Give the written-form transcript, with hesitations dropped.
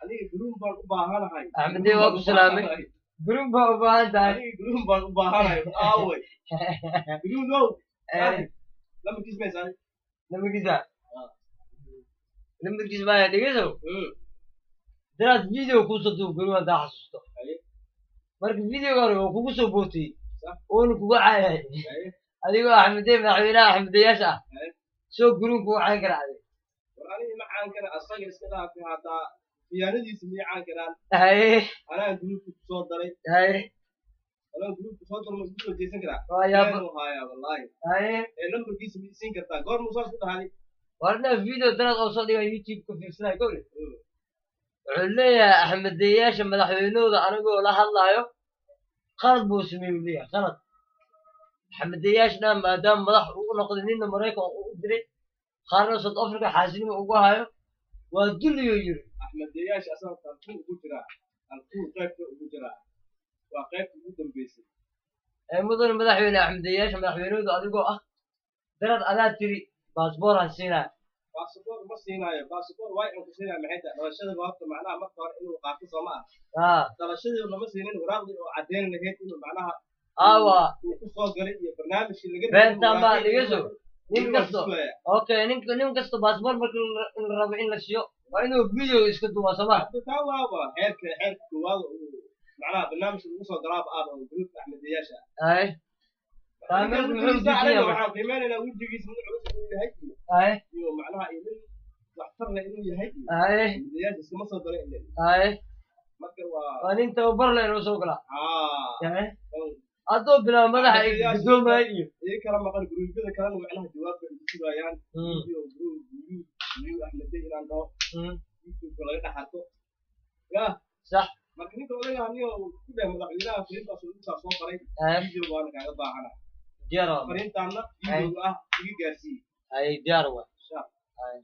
adiga group baan u baahanahay أحمد وابو سلامي جروب وبعد adiga group baan u baahanahay aaway group no lama kismaysan لما كذا لما كذا ما يدقيسو درس فيديو كوسو جروب هذا حسوته مرك فيديو قالوا كوسو بوتي ونكو عاي adigo axmedey madaxweynaha axmedeyaasha ah soo guruunku waxaan kala caday war aniga ma caan kara asaga iska dhaafay hataa khiyaanadiisa miyay caan karaan haye anaa guruubka kusoo daray haye anaa guruubka soo daray ma kusoo jeesan karaa waayaaba hayaa wallaahi haye lambarkiisa ma isiin kartaa goor musaas ku dhahay warna video daraad oo soo dhigan youtube ku fiirsanay gowle wuxuu leeyahay axmedeyaasha madaxweynahooda anigoo la hadlaayo qalad buu sameeyey leeyahay qalad axmedeyaashna maadaama madax uu noqday ninna maraykan uu diray qaarna South Africa xaasinimo ugu hayo waa duliyo yiri axmedeyaasha asaga qalku ugu jira qalku qaybta ugu jira waa qaybta ugu dambeysay mudan madaxweyne axmedeyaasha madaxweynahooda adigoo ah darad adaa tiri baasboor aan siinaa baasboor ma siinaayo baasboor waa inuu siinaa maxay tahay dhalashada waabta macnaha marka hore inuu qaato soo ma ah dhalashadii lama siinin waraaqdii oo cadeyn lahayd inuu macnaha awa ku soo galay iyo barnaamijkii laga beentaan baa dhigaso nin kasto okay nin kasto baasboor marka la rabo in la siiyo waa inuu video iska duuba sama taa waaba xeerka koowaad macnaha barnaamijka lagu soo galaaba aad oo gruupka axmedeyaasha ay taamir muxuu diiday waxaan qiimeynaa wajigiisa inuu culus uu yahay ay iyo macnaha idin waxtar leh inuu yahay ay axmedeyaasha iskama soo galay ay marka waa nin tababar leh inuu soo gala ay adoo bilaa madaxa ay gudoomay iyo kala maqan gruubyada kalena macnaha jawaabka ay sugayaan iyo gruub axmedey inaan dhaho youtube laga dhaxarto ya صح marka ninka odaga aniyo ku dhahay madaxweynaha fariintaas uu soo qoray video waan kaaga baahana diyaar fariintaana video ah iga gaarsiin ay diyaar waa ay